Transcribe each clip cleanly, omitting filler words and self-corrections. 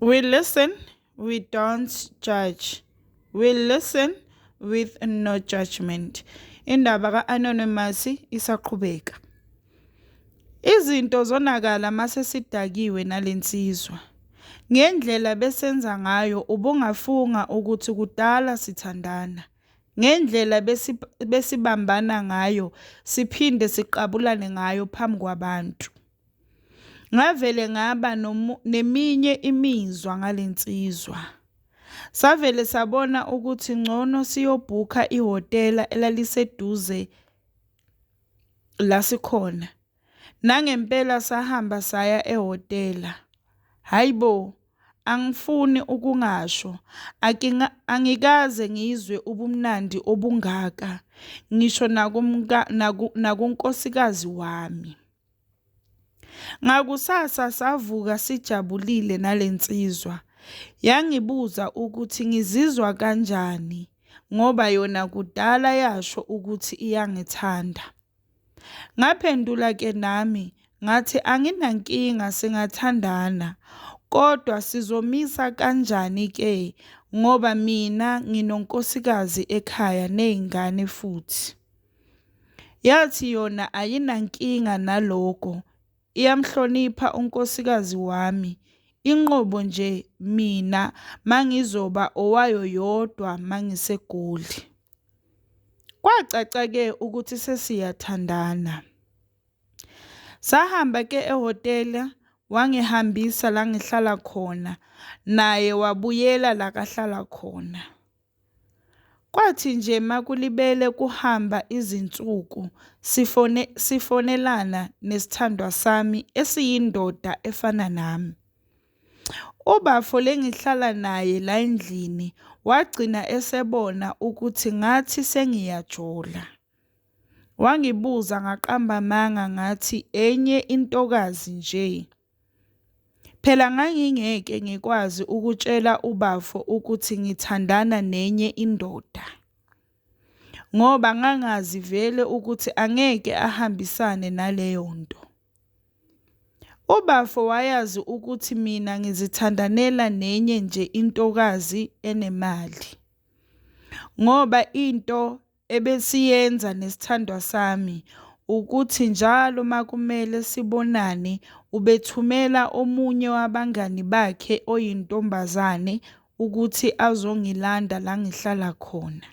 We listen, we don't judge. We listen with no judgment. Indaba ka-Anonymous isaqhubeka. Izinto zonakala mase sidakiwe nalensizwa. Ngendlela besenza ngayo ubungafunga ukuthi kudala sithandana. Ngendlela besibambana ngayo siphinde siqabulane ngayo phambi kwabantu. Ngavele ngaba neminye imizwa ngalensizwa. Savele sabona ukuthi ngcono siyobhukha ihhotela elaliseduze la sikhona. Nangempela sahamba saya ehhotela. Hayibo, angifuni ukungasho. Angikaze ngizwe ubumnandi obungaka ngisho nakunkosikazi wami. Ngakusasa savuka sijabulile nalensizwa. Yangibuza ukuthi ngizizwa kanjani ngoba yona kudala yasho ukuthi iyangithanda. Ngaphendula ke nami ngathi anginankinga singathandana kodwa sizomisa kanjani ke ngoba mina nginonkosikazi ekhaya nezingane futhi. Yathi yona ayinankinga naloko. Iyamhlonipha unkosikazi wami. Inqobo nje mina mangizoba owayo yodwa mangisegoli. Kwacaca ke ukuthi sesiyathandana. Sahamba ke ehhotela wangihambisa la ngihlala khona naye wabuyela la kahlala khona. Kwathi nje makulibele kuhamba izinsuku sifonelana nesithandwa sami esiyindoda efana nami. Ubafo lengihlala naye la endlini wagcina esebona ukuthi ngathi sengiyajola. Wangibuza ngaqamba amanga ngathi enye intokazi nje. Phela ngangingeke ngikwazi ukutshela ubafo ukuthi ngithandana nenye indoda. Ngoba ngangazi vele ukuthi angeke ahambisane naleyo nto. Ubafo wayazi ukuthi mina ngizithandanela nenye nje intokazi enemali. Ngoba into ebesiyenza nesithandwa sami ukuthi njalo makumele sibonane ubethumela omunye wabangani bakhe oyintombazane ukuthi azongilanda la ngihlala khona.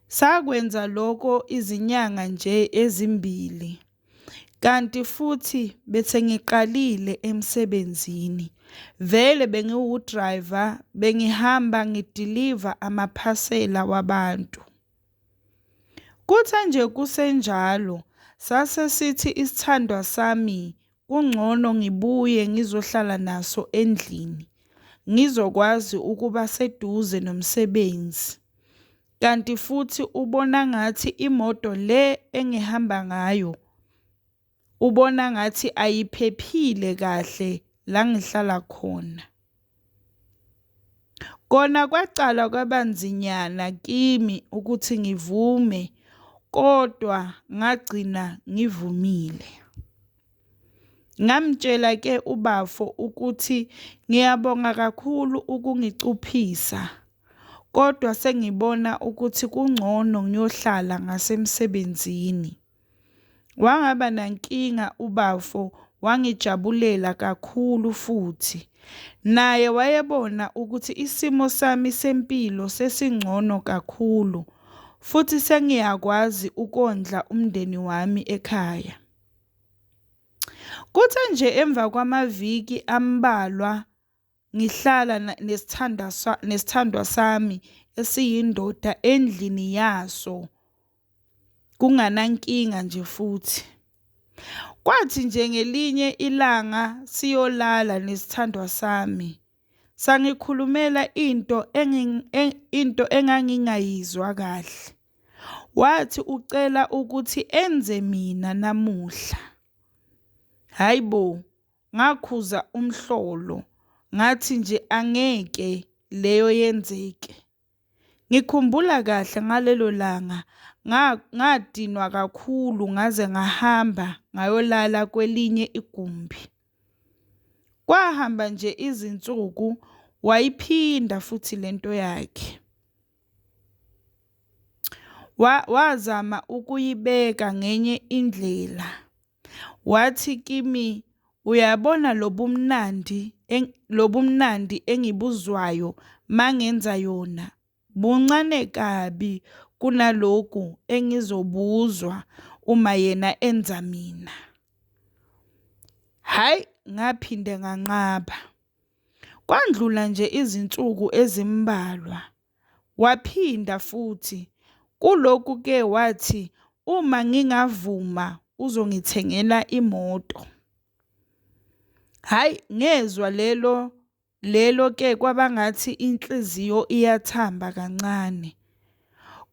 Sakwenza lokho izinyanga nje ezimbili. Kanti futhi bethe ngiqalile emsebenzini. Vele bengiwudriver, bengihamba ngideliver amaphasela wabantu. Kuthe nje kusenjalo, sase sithi isithandwa sami kungcono ngibuye ngizohlala naso endlini. Ngizokwazi ukuba seduze nomsebenzi. Kanti futhi ubona ngathi imoto le engihamba ngayo ubona ngathi ayiphephile kahle la ngihlala khona. Kona kwaqala kwabanzinyana kimi ukuthi ngivume kodwa ngagcina ngivumile. Ngamtshela ke ubafo ukuthi ngiyabonga kakhulu ukungicuphisa kodwa sengibona ukuthi kungcono ngiyohlala ngasemsebenzini. Wangaba nankinga ubafo, wangijabulela kakhulu futhi. Naye wayebona ukuthi isimo sami sempilo sesingcono kakhulu futhi sengiyakwazi ukondla umndeni wami ekhaya. Kuthe nje emva kwamaviki ambalwa ngihlala nesithandwa sami esiyindoda endlini yaso. Kunganankinga nje futhi. Kwathi nje ngelinye ilanga siyolala nesithandwa sami. Sangikhulumela into engangingayizwa kahle. Wathi ucela ukuthi enze mina namuhla. Hayibo, ngakhuza umhlolo. Ngathi nje angeke leyo yenzeke. Ngikhumbula kahle ngalelo langa ngadinwa kakhulu ngaze ngahamba ngayolala kwelinye igumbi. Kwahamba nje izinsuku wayiphinda futhi lento yakhe. Wazama ukuyibeka ngenye indlela. Wathi kimi, uyabona lobumnandi engibuzwayo mangenza yona buncane kabi kunaloku engizobuzwa uma yena enza mina. Hayi, ngaphinde nganqaba. Kwandlula nje izinsuku ezimbalwa. Waphinda futhi. Kulokhu-ke wathi uma ngingavuma uzongithengela imoto. Hayi, ngezwa lelo-ke kwabangathi inhliziyo iyathamba kancane.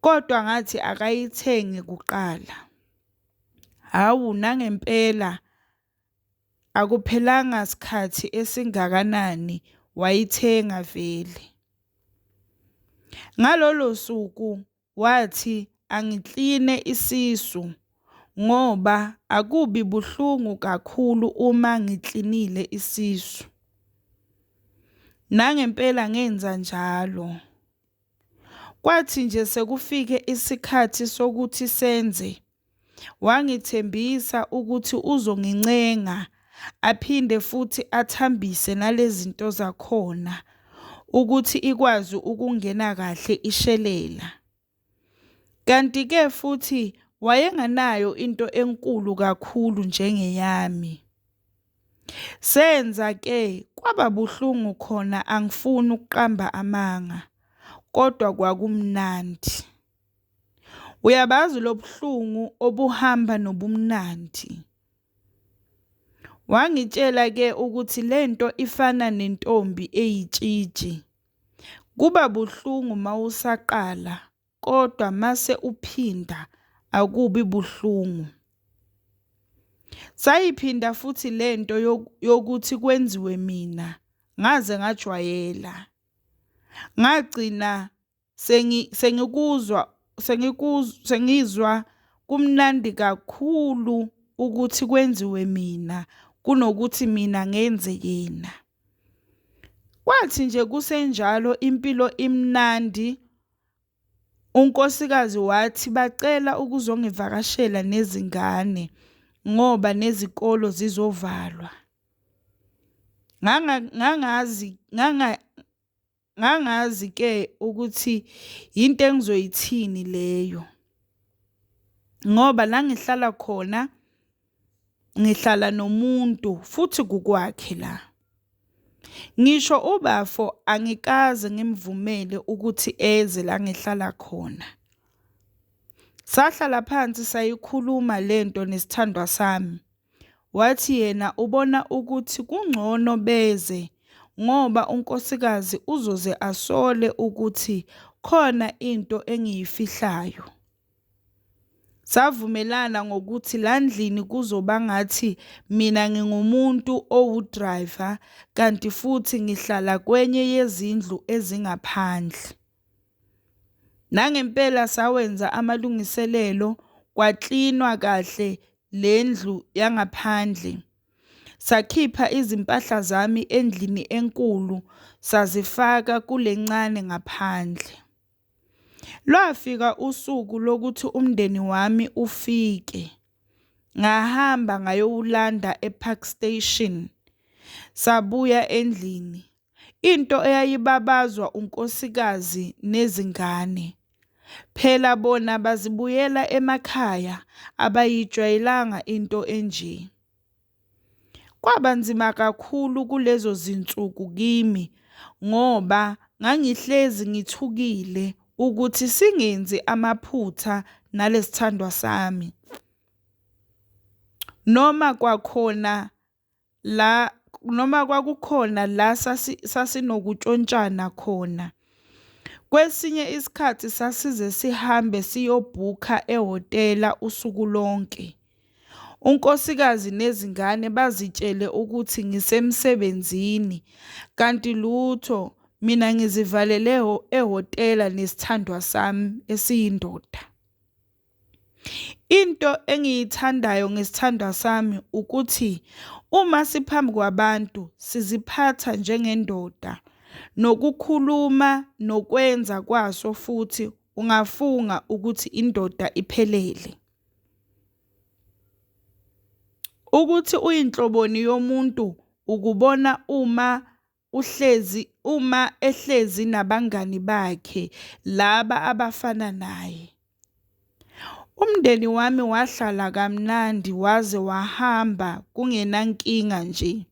Kodwa ngathi akayithenge kuqala. Hawu, nangempela akuphelanga sikhathi esingakanani wayithenga vele. Ngalolo suku wathi angikline isisu ngoba akubi buhlungu kakhulu uma ngiklinile isisu. Nangempela ngenza njalo. Kwathi nje sekufike isikhathi sokuthi senze, wangithembisa ukuthi uzongincenga aphinde futhi athambise nalezinto zakhona ukuthi ikwazi ukungena kahle ishelela. Kanti-ke futhi wayenganayo into enkulu kakhulu njengeyami. Senza-ke kwaba buhlungu khona angifuni ukuqamba amanga, kodwa kwakumnandi. Uyabazi lobuhlungu obuhamba nobumnandi. Wangitshela-ke ukuthi lento ifana nentombi eyitshitshi. Kuba buhlungu mawusaqala, kodwa mase uphinda akubi buhlungu. Sayiphinda futhi lento yokuthi kwenziwe mina, ngaze ngajwayela. Ngagcina sengizwa kumnandi kakhulu ukuthi kwenziwe mina kunokuthi mina ngenze yena. Kwathi nje kusenjalo impilo imnandi. Unkosikazi wathi bacela ukuzongivakashela nezingane ngoba nezikolo zizovalwa. Ngangazi-ke ukuthi into engizoyithini leyo. Ngoba la ngihlala khona ngihlala nomuntu futhi kukwakhe la. Ngisho ubafo angikaze ngimvumele ukuthi eze la ngihlala khona. Sahlala phansi sayikhuluma lento nesithandwa sami. Wathi yena ubona ukuthi kungcono beze ngoba unkosikazi uzoze asole ukuthi khona into engiyifihlayo. Savumelana ngokuthi landlini kuzoba ngathi mina ngingumuntu owu-driver kanti futhi ngihlala kwenye yezindlu ezingaphandle. Nangempela sawenza amalungiselelo, kwaklinwa kahle lendlu yangaphandle. Sakhipha izimpahla zami endlini enkulu sazifaka kulencane ngaphandle. Lwafika usuku lokuthi umndeni wami ufike. Ngahamba ngayowulanda ePark Station. Sabuya endlini. Into eyayibabazwa unkosikazi nezingane. Phela bona bazibuyela emakhaya abayijwayelanga into enje. Kwaba nzima kakhulu kulezo zinsuku kimi ngoba ngangihlezi ngithukile ukuthi singenzi amaphutha nalesithandwa sami. Noma kwakukhona la sasinokutshontshana khona. Kwesinye isikhathi sasize sihambe siyobhukha ehhotela usuku lonke. Unkosikazi nezingane bazitshele ukuthi ngisemsebenzini kanti lutho mina ngizivalele ehhotela nesithandwa sami esiyindoda. Into engiyithandayo ngesithandwa sami ukuthi uma siphambi kwabantu siziphatha njengendoda, nokukhuluma nokwenza kwaso futhi ungafunga ukuthi indoda iphelele. Ukuthi uyinhloboni yomuntu ukubona uma ehlezi nabangani bakhe laba abafana naye. Umndeni wami wahlala kamnandi waze wahamba kungenankinga nje.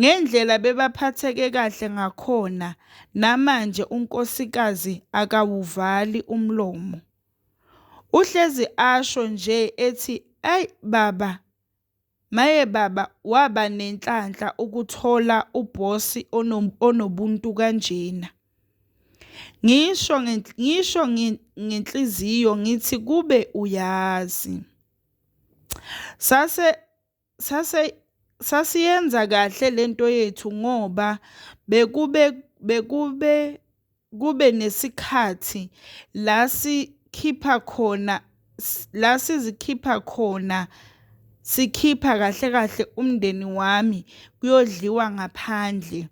Ngendlela bebaphatheke kahle ngakhona, namanje unkosikazi akawuvali umlomo. Uhlezi asho nje ethi, "Ayi baba, maye baba waba nenhlanhla ukuthola ubhosi onobuntu kanjena." Ngisho ngenhliziyo ngithi kube uyazi. Sasiyenza kahle lento yethu ngoba kube nesikhathi la sizikhipha khona, sikhipha kahle kahle umndeni wami kuyodliwa ngaphandle.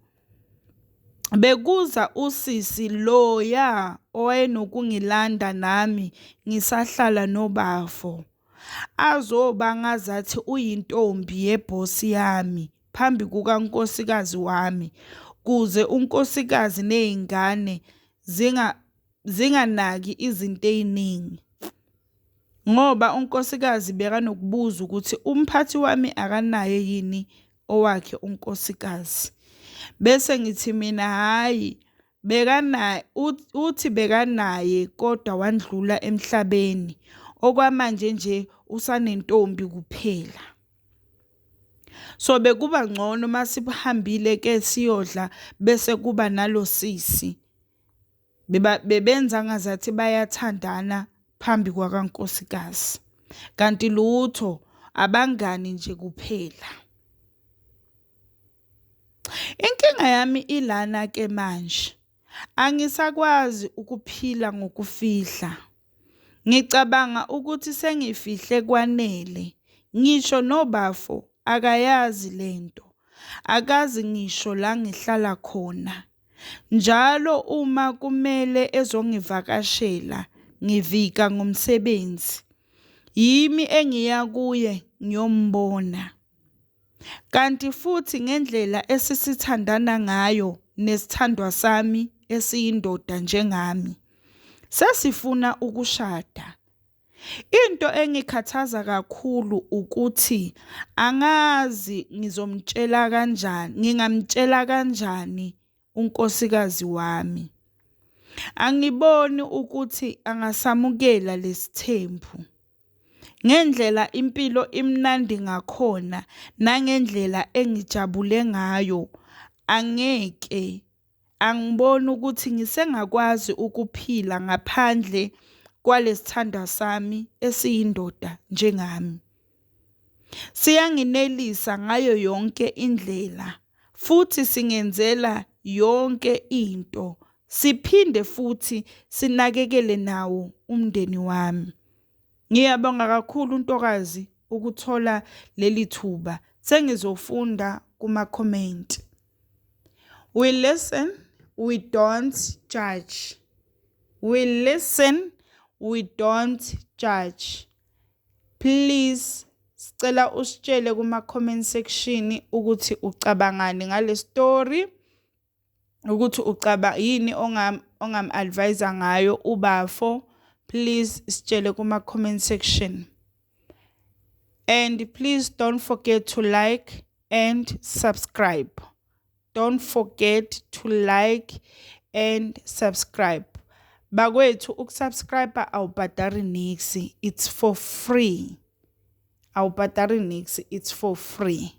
Bekuza usisi loya owayenokungilanda nami ngisahlala nobafo. Azoba ngazathi uyintombi yebhosi yami phambi kukankosikazi wami, kuze unkosikazi nezingane zinganaki izinto eziningi. Ngoba unkosikazi bekanokubuza ukuthi umphathi wami akanaye yini owakhe unkosikazi. Bese ngithi mina hayi, uthi bekanaye kodwa wandlula emhlabeni. Okwamanje nje usanentombi kuphela. So bekuba ngcono masihambile ke siyodla bese kuba nalo sisi. Bebenza ngazathi bayathandana phambi kwakankosikazi. Kanti lutho abangani nje kuphela. Inkinga yami ilana ke manje. Angisakwazi ukuphila ngokufihla. Ngicabanga ukuthi sengifihle kwanele. Ngisho nobafo akayazi lento. Akazi ngisho la ngihlala khona. Njalo uma kumele ezongivakashela, ngivika ngomsebenzi. Yimi engiya kuye ngiyombona. Kanti futhi ngendlela esisithandana ngayo nesithandwa sami esiyindoda njengami, sesifuna ukushada. Into engikhathaza kakhulu ukuthi angazi ngingamtshela kanjani unkosikazi wami. Angiboni ukuthi angasamukela lesithembu. Ngendlela impilo imnandi ngakhona nangendlela engijabule ngayo, angiboni ukuthi ngisengakwazi ukuphila ngaphandle kwalesithandwa sami esiyindoda njengami. Siyanginelisa ngayo yonke indlela futhi singenzela yonke into. Siphinde futhi sinakekele nawo umndeni wami. Ngiyabonga kakhulu Ntokazi ukuthola leli thuba. Sengizofunda kuma-comment. We listen, we don't judge. We listen, we don't judge. Please, sicela usitshele kuma-comment section ukuthi ucabangani ngale story, ukuthi yini ongam-advise ngayo ubafo. Please sitshele kuma-comment section. And please don't forget to like and subscribe. Don't forget to like and subscribe. Bakwethu ukusubscribe awubhadari niksi, it's for free. Awubhadari niksi, it's for free.